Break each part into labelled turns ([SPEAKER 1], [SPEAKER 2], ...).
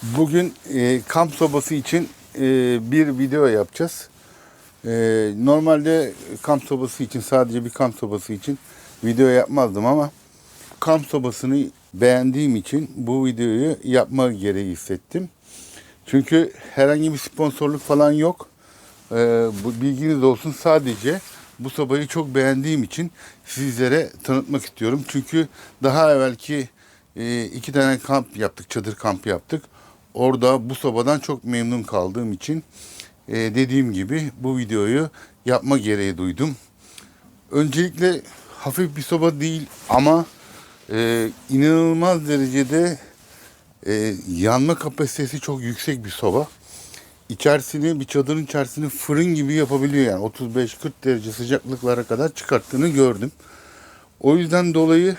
[SPEAKER 1] Bugün kamp sobası için bir video yapacağız. Normalde kamp sobası için, sadece bir kamp sobası için video yapmazdım ama kamp sobasını beğendiğim için bu videoyu yapma gereği hissettim. Çünkü herhangi bir sponsorluk falan yok. Bu bilginiz olsun, sadece bu sobayı çok beğendiğim için sizlere tanıtmak istiyorum. Çünkü daha evvelki 2 tane kamp yaptık, çadır kampı yaptık. Orada bu sobadan çok memnun kaldığım için dediğim gibi bu videoyu yapma gereği duydum. Öncelikle hafif bir soba değil ama inanılmaz derecede yanma kapasitesi çok yüksek bir soba. İçerisini, bir çadırın içerisini fırın gibi yapabiliyor, yani 35-40 derece sıcaklıklara kadar çıkarttığını gördüm. O yüzden dolayı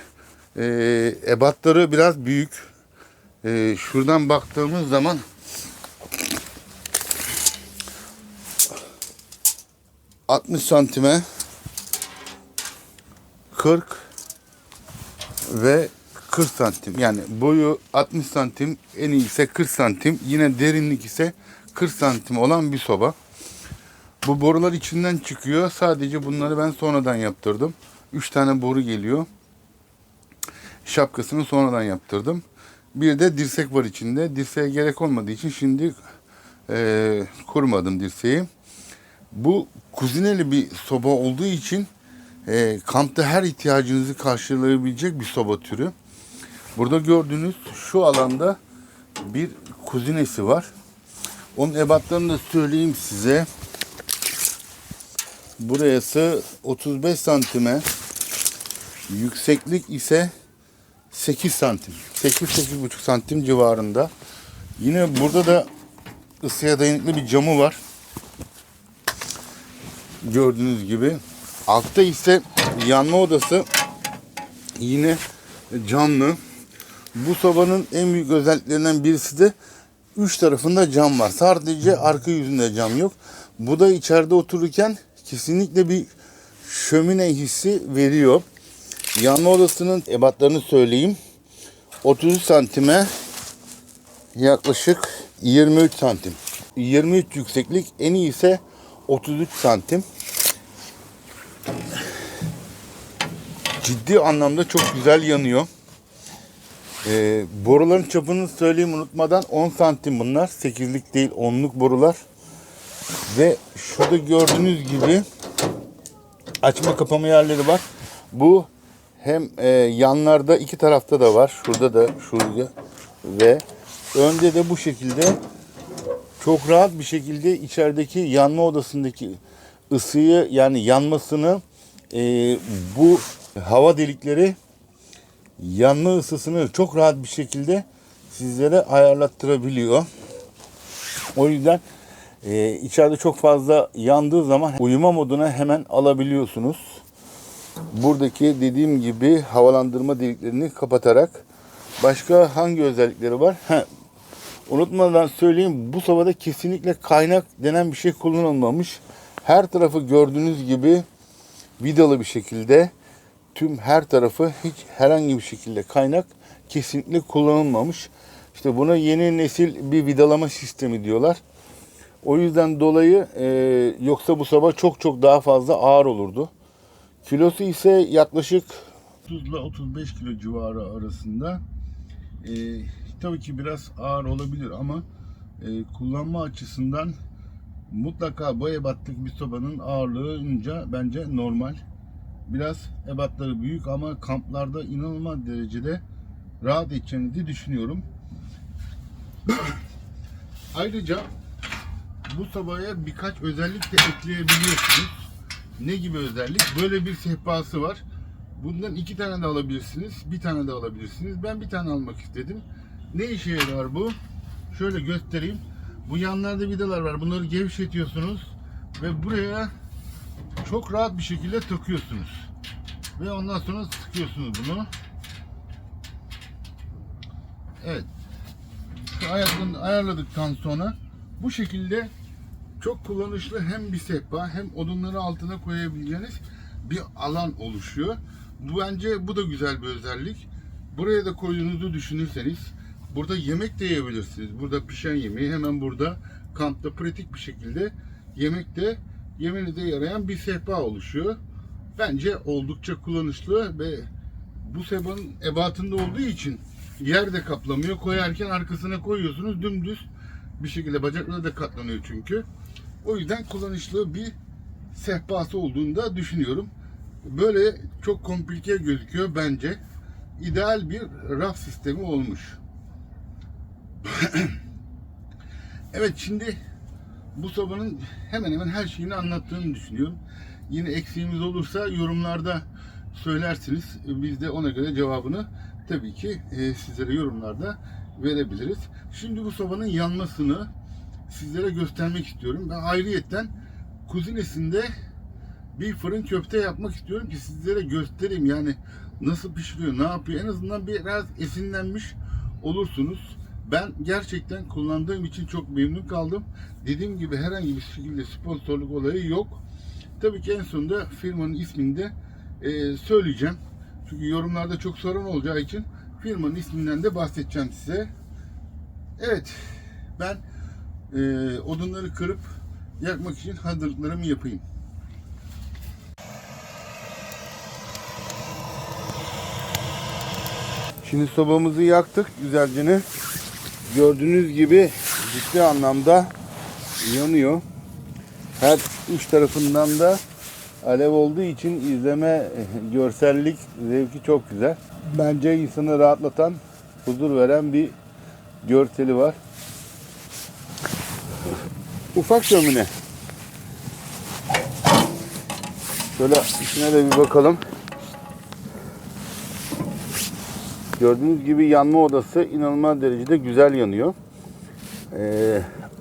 [SPEAKER 1] ebatları biraz büyük. Şuradan baktığımız zaman 60 santime 40 ve 40 santim, yani boyu 60 santim, en iyi ise 40 santim, yine derinlik ise 40 santim olan bir soba. Bu borular içinden çıkıyor. Sadece bunları ben sonradan yaptırdım. 3 tane boru geliyor. Şapkasını sonradan yaptırdım. Bir de dirsek var içinde. Dirseğe gerek olmadığı için şimdi kurmadım dirseği. Bu kuzineli bir soba olduğu için kampta her ihtiyacınızı karşılayabilecek bir soba türü. Burada gördüğünüz şu alanda bir kuzinesi var. Onun ebatlarını da söyleyeyim size. Burası 35 santime, yükseklik ise 8 santim. 8-8,5 santim civarında. Yine burada da ısıya dayanıklı bir camı var. Gördüğünüz gibi. Altta ise yanma odası yine camlı. Bu sobanın en büyük özelliklerinden birisi de 3 tarafında cam var. Sadece arka yüzünde cam yok. Bu da içeride otururken kesinlikle bir şömine hissi veriyor. Yanma odasının ebatlarını söyleyeyim. 33 santime yaklaşık 23 santim. 23 yükseklik, en iyi ise 33 santim. Ciddi anlamda çok güzel yanıyor. Boruların çapını söyleyeyim unutmadan, 10 santim bunlar. 8'lik değil, 10'luk borular. Ve şurada gördüğünüz gibi açma kapama yerleri var. Bu hem yanlarda, iki tarafta da var. Şurada da, şurada ve önde de bu şekilde çok rahat bir şekilde içerideki yanma odasındaki ısıyı, yani yanmasını, bu hava delikleri yanma ısısını çok rahat bir şekilde sizlere ayarlattırabiliyor. O yüzden içeride çok fazla yandığı zaman uyuma moduna hemen alabiliyorsunuz. Buradaki dediğim gibi havalandırma deliklerini kapatarak. Başka hangi özellikleri var? Unutmadan söyleyeyim, bu sobada kesinlikle kaynak denen bir şey kullanılmamış. Her tarafı gördüğünüz gibi vidalı bir şekilde, tüm her tarafı, hiç herhangi bir şekilde kaynak kesinlikle kullanılmamış. İşte buna yeni nesil bir vidalama sistemi diyorlar. O yüzden dolayı yoksa bu soba çok çok daha fazla ağır olurdu. Kilosu ise yaklaşık 30 ile 35 kilo civarı arasında. Tabii ki biraz ağır olabilir ama kullanma açısından mutlaka bu ebatlık bir sobanın ağırlığınca bence normal. Biraz ebatları büyük ama kamplarda inanılmaz derecede rahat edeceğinizi düşünüyorum. Ayrıca bu sobaya birkaç özellik de ekleyebiliyorsunuz. Ne gibi özellik? Böyle bir sehpası var. Bundan 2 tane de alabilirsiniz, bir tane de alabilirsiniz. Ben bir tane almak istedim. Ne işe yarar bu? Şöyle göstereyim. Bu yanlarda vidalar var. Bunları gevşetiyorsunuz ve buraya çok rahat bir şekilde takıyorsunuz. Ve ondan sonra sıkıyorsunuz bunu. Evet. Şu ayaklarını ayarladıktan sonra bu şekilde çok kullanışlı hem bir sehpa hem odunları altına koyabileceğiniz bir alan oluşuyor. Bence bu da güzel bir özellik. Buraya da koyduğunuzu düşünürseniz burada yemek de yiyebilirsiniz. Burada pişen yemeği hemen burada kampta pratik bir şekilde yemek de yemenize yarayan bir sehpa oluşuyor. Bence oldukça kullanışlı ve bu sehpanın ebatında olduğu için yer de kaplamıyor. Koyarken arkasına koyuyorsunuz, dümdüz bir şekilde bacakları da katlanıyor çünkü. O yüzden kullanışlı bir sehpası olduğunu da düşünüyorum. Böyle çok komplike gözüküyor bence. İdeal bir raf sistemi olmuş. Evet, şimdi bu sobanın hemen hemen her şeyini anlattığını düşünüyorum. Yine eksiğimiz olursa yorumlarda söylersiniz. Biz de ona göre cevabını tabii ki sizlere yorumlarda verebiliriz. Şimdi bu sobanın yanmasını sizlere göstermek istiyorum. Ben ayrıyetten kuzinesinde bir fırın köfte yapmak istiyorum ki sizlere göstereyim. Yani nasıl pişiriyor, ne yapıyor. En azından biraz esinlenmiş olursunuz. Ben gerçekten kullandığım için çok memnun kaldım. Dediğim gibi herhangi bir şekilde sponsorluk olayı yok. Tabii ki en sonunda firmanın ismini de söyleyeceğim. Çünkü yorumlarda çok sorun olacağı için firmanın isminden de bahsedeceğim size. Evet, ben odunları kırıp yakmak için hazırlıklarımı yapayım. Şimdi sobamızı yaktık güzelce. Gördüğünüz gibi ciddi anlamda yanıyor. Her üç tarafından da alev olduğu için izleme, görsellik zevki çok güzel. Bence insanı rahatlatan, huzur veren bir görseli var. Ufak şömine. Şöyle içine de bir bakalım. Gördüğünüz gibi yanma odası inanılmaz derecede güzel yanıyor.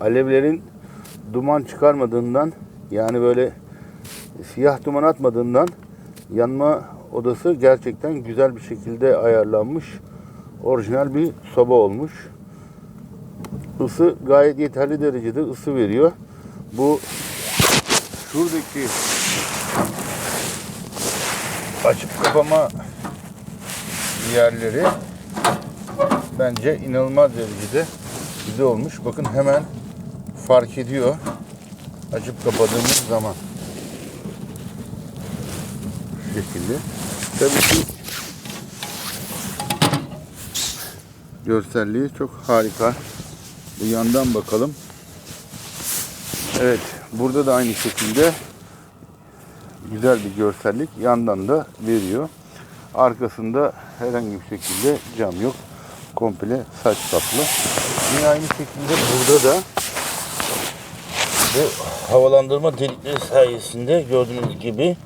[SPEAKER 1] Alevlerin duman çıkarmadığından, yani böyle siyah duman atmadığından yanma odası gerçekten güzel bir şekilde ayarlanmış. Orijinal bir soba olmuş. Isı gayet yeterli derecede ısı veriyor. Bu şuradaki açıp kapama yerleri bence inanılmaz derecede güzel olmuş. Bakın hemen fark ediyor açıp kapadığımız zaman. Şu şekilde. Tabii ki görselliği çok harika. Bu yandan bakalım. Evet, burada da aynı şekilde güzel bir görsellik yandan da veriyor. Arkasında herhangi bir şekilde cam yok. Komple saç kaplı. Yine aynı şekilde burada da bu havalandırma delikleri sayesinde gördüğünüz gibi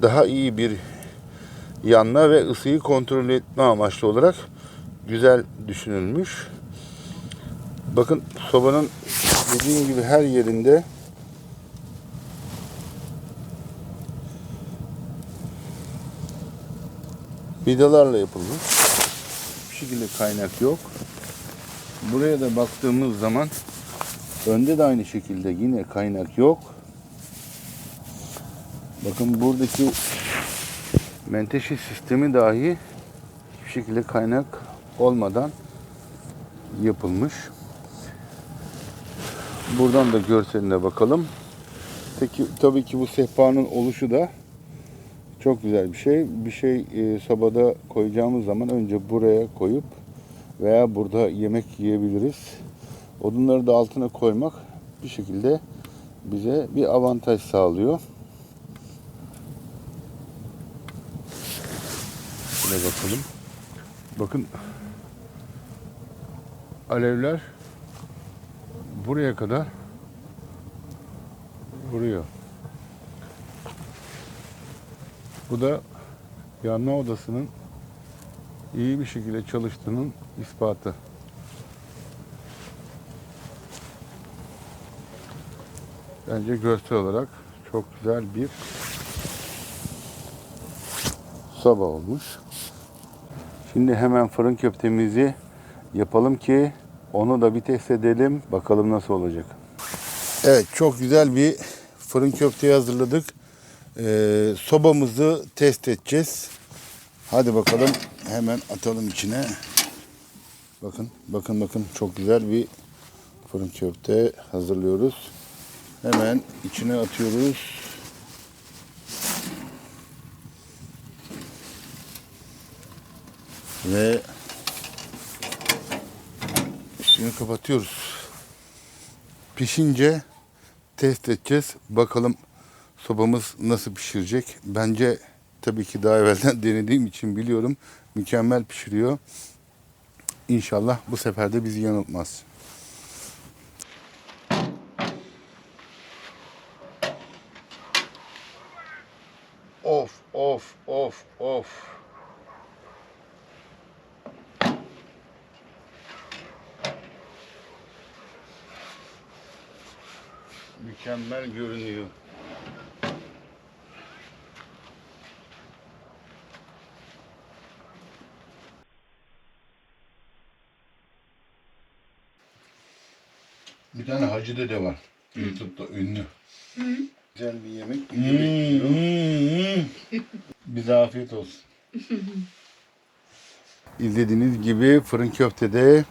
[SPEAKER 1] daha iyi bir yanma ve ısıyı kontrol etme amaçlı olarak güzel düşünülmüş. Bakın sobanın dediğim gibi her yerinde vidalarla yapılmış. Bir şekilde kaynak yok. Buraya da baktığımız zaman önde de aynı şekilde yine kaynak yok. Bakın buradaki menteşe sistemi dahi hiçbir şekilde kaynak olmadan yapılmış. Buradan da görseline bakalım. Peki, tabii ki bu sehpanın oluşu da çok güzel bir şey. Bir şey sobada koyacağımız zaman önce buraya koyup veya burada yemek yiyebiliriz. Odunları da altına koymak bir şekilde bize bir avantaj sağlıyor. Şöyle bakalım. Bakın alevler buraya kadar vuruyor. Bu da yanma odasının iyi bir şekilde çalıştığının ispatı. Bence görsel olarak çok güzel bir soba olmuş. Şimdi hemen fırın köftemizi yapalım ki onu da bir test edelim. Bakalım nasıl olacak. Evet, çok güzel bir fırın köfteyi hazırladık. Sobamızı test edeceğiz. Hadi bakalım, hemen atalım içine. Bakın çok güzel bir fırın köfte hazırlıyoruz. Hemen içine atıyoruz. Ve üstünü kapatıyoruz. Pişince test edeceğiz. Bakalım sobamız nasıl pişirecek. Bence tabii ki daha evvelden denediğim için biliyorum. Mükemmel pişiriyor. İnşallah bu sefer de bizi yanıltmaz. Of. Mükemmel görünüyor. Bir tane Hacı Dede var. YouTube'da ünlü. Güzel bir yemek. Bize afiyet olsun. İzlediğiniz gibi fırın köftede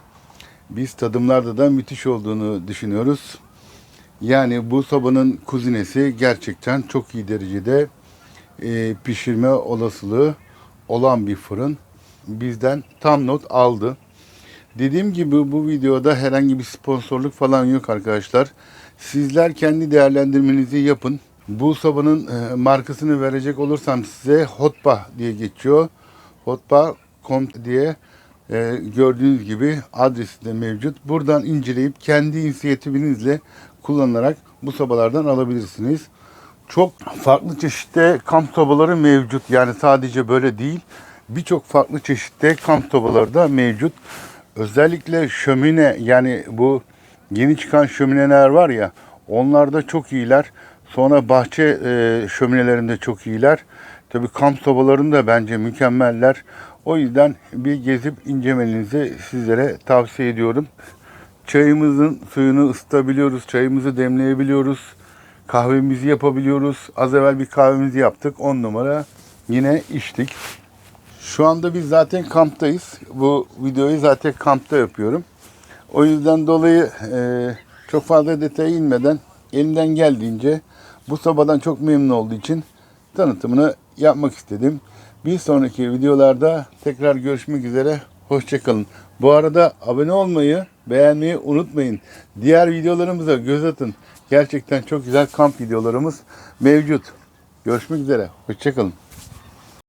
[SPEAKER 1] biz tadımlarda da müthiş olduğunu düşünüyoruz. Yani bu sobanın kuzinesi gerçekten çok iyi derecede pişirme olasılığı olan bir fırın. Bizden tam not aldı. Dediğim gibi bu videoda herhangi bir sponsorluk falan yok arkadaşlar. Sizler kendi değerlendirmenizi yapın. Bu sobanın markasını verecek olursam size Hotba diye geçiyor. Hotba.com diye gördüğünüz gibi adresi de mevcut. Buradan inceleyip kendi inisiyatifinizle kullanarak bu sobalardan alabilirsiniz. Çok farklı çeşitte kamp sobaları mevcut. Yani sadece böyle değil. Birçok farklı çeşitte kamp sobaları da mevcut. Özellikle şömine, yani bu yeni çıkan şömineler var ya, onlar da çok iyiler. Sonra bahçe şöminelerinde çok iyiler. Tabii kamp sobalarında da bence mükemmeller. O yüzden bir gezip incelemenizi sizlere tavsiye ediyorum. Çayımızın suyunu ısıtabiliyoruz, çayımızı demleyebiliyoruz, kahvemizi yapabiliyoruz. Az evvel bir kahvemizi yaptık, 10 numara yine içtik. Şu anda biz zaten kamptayız. Bu videoyu zaten kampta yapıyorum. O yüzden dolayı çok fazla detaya inmeden elimden geldiğince bu sobadan çok memnun olduğu için tanıtımını yapmak istedim. Bir sonraki videolarda tekrar görüşmek üzere. Hoşçakalın. Bu arada abone olmayı, beğenmeyi unutmayın. Diğer videolarımıza göz atın. Gerçekten çok güzel kamp videolarımız mevcut. Görüşmek üzere. Hoşçakalın.